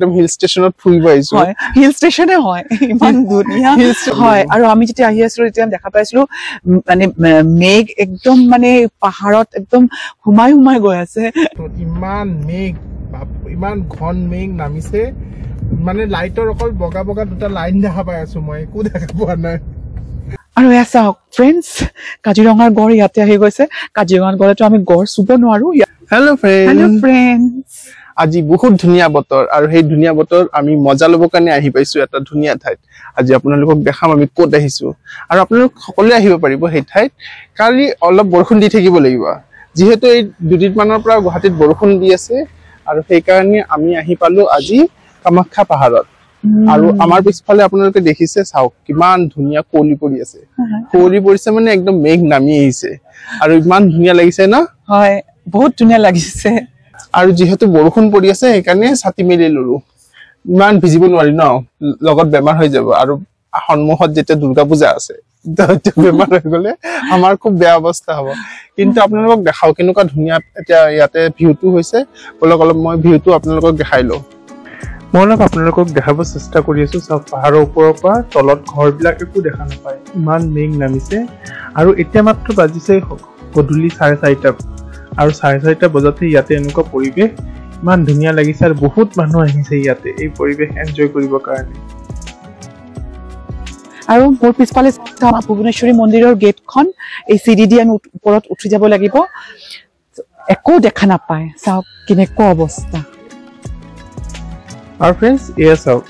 একদম হিল ষ্টেচনত ফুৰিব আহিছো হয় হিল ষ্টেচনে হয় ইমান ধুনীয়া হয় আৰু আমি যেতিয়া আহি আছিলো তেতিয়া দেখা পাইছিলো মানে মেঘ একদম মানে পাহাৰত একদম হুমাই গৈ আছে ইমান মেঘ ইমান ঘন মেঘ নামিছে মানে লাইটৰ অকল বগা বগা দুটা লাইন দেখা পাই আছো মই একো দেখা পোৱা নাই আৰু এয়া চাওক ফ্ৰেণ্ডছ কাজিৰঙাৰ গড় ইয়াতে আহি গৈছে কাজিৰঙাৰ গড়েতো আমি গড় চুব নোৱাৰো হেল্ল' ফ্ৰেণ্ডছ আজি বহুত ধুনীয়া বতৰ আৰু সেই ধুনীয়া বতৰ আমি মজা ল'ব কাৰণে আহি পাইছো এটা ধুনীয়া ঠাইত আজি আপোনালোকক দেখাম আমি ক'ত আহিছো আৰু আপোনালোক সকলোৱে আহিব পাৰিব সেই ঠাইত কালি অলপ বৰষুণ দি থাকিব লাগিব যিহেতু এই দুদিনমানৰ পৰা গুৱাহাটীত বৰষুণ দি আছে আৰু সেই কাৰণে আমি আহি পালো আজি কামাখ্যা পাহাৰত আৰু আমাৰ পিছফালে আপোনালোকে দেখিছে চাওক কিমান ধুনীয়া কুঁৱলী পৰি আছে কুঁৱলী পৰিছে মানে একদম মেঘ নামি আহিছে আৰু ইমান ধুনীয়া লাগিছে না হয় বহুত ধুনীয়া লাগিছে আৰু যেহেতু বৰষুণ পৰি আছে সেইকাৰণে ছাতি মেলি ললো ইমান ভিজিব নোৱাৰি ন লগত বেমাৰ হৈ যাব আৰু সন্মুখত যেতিয়া দুৰ্গা পূজা আছে বেমাৰ হৈ গলে আমাৰ খুব বেয়া অৱস্থা হ'ব কিন্তু আপোনালোকক দেখাও কেনেকুৱা ধুনীয়া এতিয়া ইয়াতে ভিউটো হৈছে অলপ মই ভিউটো আপোনালোকক দেখাই লওঁ মই অলপ আপোনালোকক দেখাব চেষ্টা কৰি আছো চব পাহাৰৰ ওপৰৰ পৰা তলত ঘৰবিলাক একো দেখা নাপায় ইমান মেঘ নামিছে আৰু এতিয়া মাত্ৰ বাজিছে গধূলি 4:30 আৰু 4:30 বজাতে ইয়াতে এনেকুৱা পৰিৱেশ ইমান ধুনীয়া লাগিছে আৰু বহুত মানুহ আহিছে ইয়াতে এই পৰিৱেশ এনজয় কৰিবৰ কাৰণে আৰু মোৰ পিছফালে ভুৱনেশ্বৰী মন্দিৰৰ গেটখন এই চিৰি দি আমি ওপৰত উঠি যাব লাগিব একো দেখা নাপায় চাওক কেনেকুৱা অৱস্থা আৰু ফ্ৰেণ্ডছ এয়া চাওক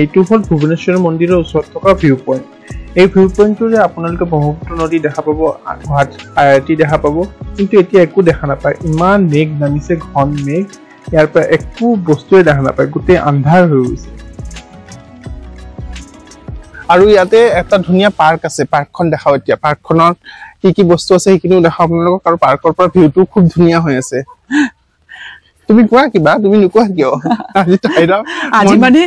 এইটো হ'ল ভুৱনেশ্বৰী মন্দিৰৰ ওচৰত থকা ভিউ পইণ্ট এই ভিউ পইণ্টটোৰে আপোনালোকে ব্ৰহ্মপুত্ৰ নদী দেখা পাব আইআইটি দেখা পাব কিন্তু এতিয়া একো দেখা নাপায় ইমান মেঘ নামিছে ঘন মেঘ ইয়াৰ পৰা একো বস্তুৱে দেখা নাপায় গোটেই আন্ধাৰ হৈ গৈছে আৰু ইয়াতে এটা ধুনীয়া পাৰ্ক আছে পাৰ্কখন দেখাও এতিয়া পাৰ্কখনৰ কি বস্তু আছে সেইখিনিও দেখাও আপোনালোকক আৰু পাৰ্কৰ পৰা ভিউটো খুব ধুনীয়া হৈ আছে তুমি কোৱা কিবা তুমি নোকোৱা কিয় আজি মানে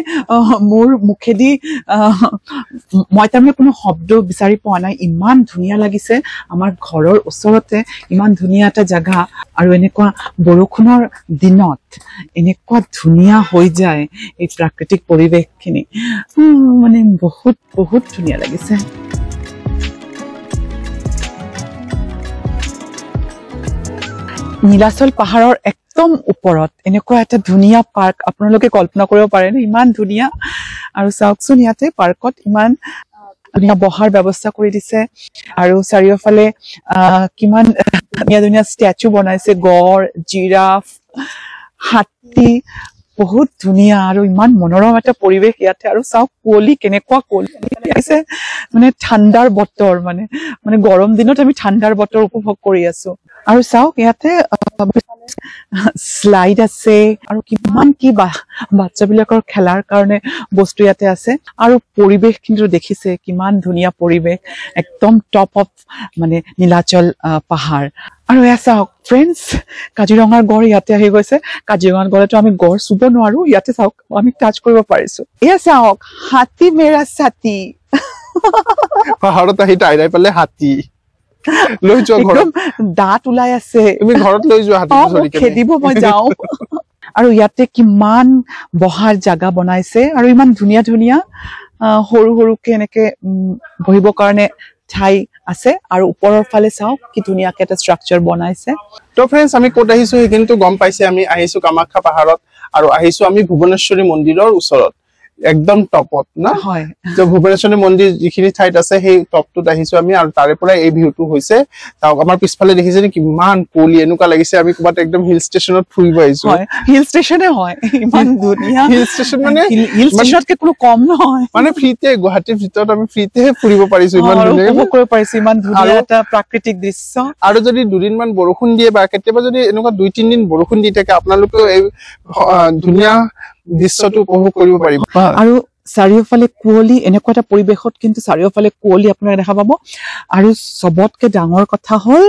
মোৰ মুখেদি মই তাৰমানে কোনো শব্দ বিচাৰি পোৱা নাই ইমান ধুনীয়া লাগিছে আমাৰ ঘৰৰ ওচৰতে ইমান ধুনীয়া এটা জাগা আৰু এনেকুৱা বৰষুণৰ দিনত এনেকুৱা ধুনীয়া হৈ যায় এই প্ৰাকৃতিক পৰিৱেশখিনি মানে বহুত ধুনীয়া লাগিছে নীলাচল পাহাৰৰ একদম ওপৰত এনেকুৱা এটা ধুনীয়া পাৰ্ক আপোনালোকে কল্পনা কৰিব পাৰে নে ইমান ধুনীয়া আৰু চাওকচোন ইয়াতে পাৰ্কত ইমান ধুনীয়া বহাৰ ব্যৱস্থা কৰি দিছে আৰু চাৰিওফালে কিমান ধুনীয়া ষ্টেচু বনাইছে গড় জিৰাফ হাতী বহুত ধুনীয়া আৰু ইমান মনোৰম এটা পৰিৱেশ ইয়াতে আৰু চাওক কুঁৱলী কেনেকুৱা কুঁৱলী আছে মানে ঠাণ্ডাৰ বতৰ মানে গৰম দিনত আমি ঠাণ্ডাৰ বতৰ উপভোগ কৰি আছো আৰু চাওক ইয়াতে স্লাইড আছে আৰু কিমান কি বাচ্চাবিলাকৰ খেলাৰ কাৰণে বস্তু ইয়াতে আছে আৰু পৰিৱেশ কিন্তু দেখিছে কিমান ধুনীয়া পৰিৱেশ একদম টপ অফ মানে নীলাচল পাহাৰ আৰু এয়া চাওক ফ্ৰেণ্ডছ কাজিৰঙাৰ গড় ইয়াতে আহি গৈছে কাজিৰঙাৰ গড়েতো আমি গড় চুব নোৱাৰো ইয়াতে চাওক আমি টাচ কৰিব পাৰিছো এয়া চাওক হাতী মেৰা ছাতি পাহাৰত আহি টাইৰাই পালে হাতী লৈ যোৱা ঘৰত দাঁত ওলাই আছে তুমি ঘৰত লৈ যোৱা হাতী খেদিব মই যাওঁ আৰু ইয়াতে কিমান বহাৰ জাগা বনাইছে আৰু ইমান ধুনীয়া সৰুকে এনেকে বহিবৰ কাৰণে ঠাই আছে আৰু ওপৰৰ ফালে চাওক কি ধুনীয়াকে এটা ষ্ট্ৰাকচাৰ বনাইছে তো ফ্ৰেণ্ডছ আমি ক'ত আহিছো কিন্তু গম পাইছে আমি আহিছো কামাখ্যা পাহাৰত আৰু আহিছো আমি ভুৱনেশ্বৰী মন্দিৰৰ ওচৰত একদম টপত না হয় যে ভুৱনেশ্বৰী মন্দিৰ যিখিনি ঠাইত আছে সেই টপটোত আহিছো আমি আৰু তাৰে পৰা এই ভিউটো হৈছে তাও আমাৰ পিছফালে দেখিছে নে কিমান কুঁৱলী এনেকুৱা লাগিছে আমি ক'বাত একদম হিল ষ্টেচনত ফুৰিব আহিছো হয় হিল ষ্টেচনে হয় ইমান ধুনীয়া হিল ষ্টেচন মানে হিল ষ্টেচনতকে কোনো কম নহয় মানে ফ্ৰীতে গুৱাহাটীৰ ভিতৰত আমি ফ্ৰীতে ফুৰিব পাৰিছো ইমান ধুনীয়া উপভোগ কৰিব পাৰিছো ইমান ধুনীয়া এটা প্ৰাকৃতিক দৃশ্য আৰু যদি দুদিনমান বৰষুণ দিয়ে বা কেতিয়াবা যদি এনেকুৱা 2-3 দিন বৰষুণ দি থাকে আপোনালোকেও এই ধুনীয়া দৃশ্যটো উপভোগ কৰিব পাৰিব আৰু চাৰিওফালে কুঁৱলী এনেকুৱা এটা পৰিৱেশত কিন্তু চাৰিওফালে কুঁৱলী আপোনালোকে দেখা পাব আৰু চবতকে ডাঙৰ কথা হ'ল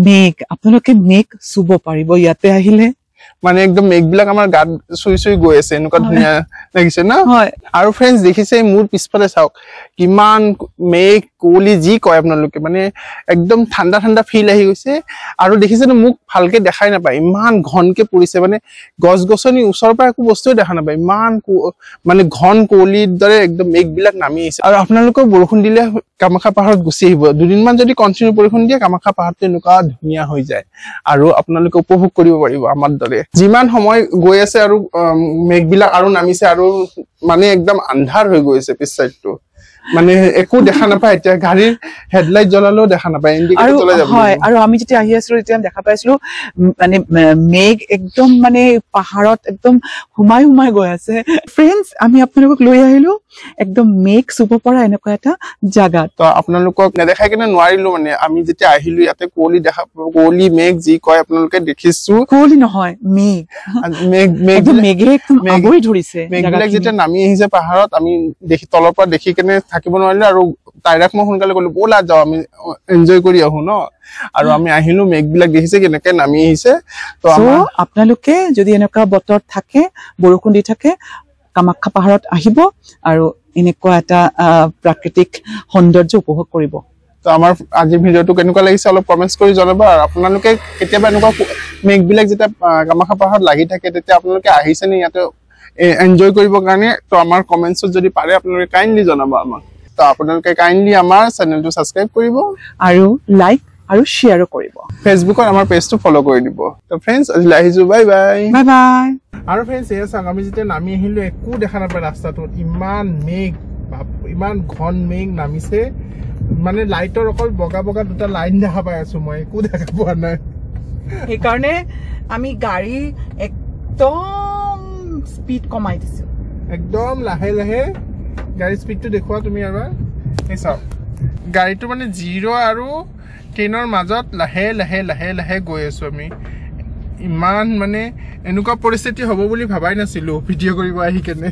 মেঘ আপোনালোকে মেঘ চুব পাৰিব ইয়াতে আহিলে মানে একদম মেঘবিলাক আমাৰ গাত চুই গৈ আছে এনেকুৱা ধুনীয়া লাগিছে ন হয় আৰু ফ্ৰেণ্ডছ দেখিছে মোৰ পিছফালে চাওক কিমান মেঘ কুঁৱলী যি কয় আপোনালোকে মানে একদম ঠাণ্ডা ঠাণ্ডা ফিল আহি গৈছে আৰু দেখিছে ন মোক ভালকে দেখাই নাপায় ইমান ঘনকে পৰিছে মানে গছ গছনি ওচৰৰ পৰা একো বস্তুৱে দেখা নাপায় ইমান মানে ঘন কুঁৱলীৰ দৰে একদম মেঘবিলাক নামি আহিছে আৰু আপোনালোকেও বৰষুণ দিলে কামাখ্যা পাহাৰত গুচি আহিব দুদিনমান যদি কণ্টিনিউ বৰষুণ দিয়ে কামাখ্যা পাহাৰটো এনেকুৱা ধুনীয়া হৈ যায় আৰু আপোনালোকে উপভোগ কৰিব পাৰিব আমাৰ দৰে যিমান সময় গৈ আছে আৰু মেঘবিলাক আৰু নামিছে আৰু মানে একদম আন্ধাৰ হৈ গৈছে পিছ চাইডটো মানে একো দেখা নাপায় এতিয়া গাড়ীৰ হেডলাইট জ্বলালেও দেখা নাপায় ইণ্ডিকেটৰ জ্বলাই যাব হয় আৰু আমি যেতিয়া আহি আছিলো তেতিয়া দেখা পাইছিলো মানে মেঘ একদম মানে পাহাৰত একদম সোমাই সোমাই গৈ আছে ফ্ৰেণ্ডছ আমি আপোনালোকক লৈ আহিলো একদম মেঘ চুব পৰা এনেকুৱা এটা জাগাত তো আপোনালোকক নেদেখাই কিনে নোৱাৰিলো মানে আমি যেতিয়া আহিলো ইয়াতে কুঁৱলী মেঘ যি কয় আপোনালোকে দেখিছো কুঁৱলী নহয় মেঘ একদম মেঘে একদম আগুৰি ধৰিছে মেঘবিলাক যেতিয়া নামি আহিছে পাহাৰত আমি দেখি তলৰ পৰা দেখি কেনে থাকিব নোৱাৰিলো আৰু তাইৰাক মই সোনকালে ক'লো ব'লা যাওঁ আমি এনজয় কৰি আহো ন আৰু আমি আহিলো মেঘবিলাক দেখিছে কেনেকে নামি আহিছে তো আপোনালোকে যদি এনেকুৱা বতৰ থাকে বৰষুণ দি থাকে কামাখ্যা পাহাৰত আহিব আৰু এনেকুৱা এটা প্ৰাকৃতিক সৌন্দৰ্য উপভোগ কৰিব তো আমাৰ আজিৰ ভিডিঅ'টো কেনেকুৱা লাগিছে অলপ কমেন্টছ কৰি জনাব আৰু আপোনালোকে কেতিয়াবা এনেকুৱা মেঘবিলাক যেতিয়া কামাখ্যা পাহাৰত লাগি থাকে তেতিয়া আপোনালোকে আহিছে নে ইয়াতে এনজয় কৰিবৰ কাৰণে তো আমাৰ কমেন্টছত যদি পাৰে আপোনালোকে কাইণ্ডলি জনাব আমাক তো আপোনালোকে কাইণ্ডলি আমাৰ চেনেলটো ছাবস্ক্ৰাইব কৰিব আৰু লাইক আৰু শ্বেয়াৰো কৰিব ফেচবুকত আমাৰ পেজটো ফলো কৰি দিব তো ফ্ৰেণ্ডছ আজিলৈ আহিছো বাই বাই বাই বাই আৰু ফ্ৰেণ্ডছ এয়া চাওক আমি যেতিয়া নামি আহিলো একো দেখা নাপায় ৰাস্তাটোত ইমান মেঘ ইমান ঘন মেঘ নামিছে মানে লাইটৰ অকল বগা বগা দুটা লাইন দেখা পাই আছো মই একো দেখা পোৱা নাই সেইকাৰণে আমি গাড়ী একদম স্পীড কমাই দিছো একদম লাহে লাহে গাড়ী স্পীডটো দেখুৱা তুমি এবাৰ এই চাওক গাড়ীটো মানে 0 আৰু 10ৰ মাজত লাহে লাহে লাহে লাহে গৈ আছো আমি ইমান মানে এনেকুৱা পৰিস্থিতি হ'ব বুলি ভাবাই নাছিলো ভিডিঅ' কৰিব আহি কেনে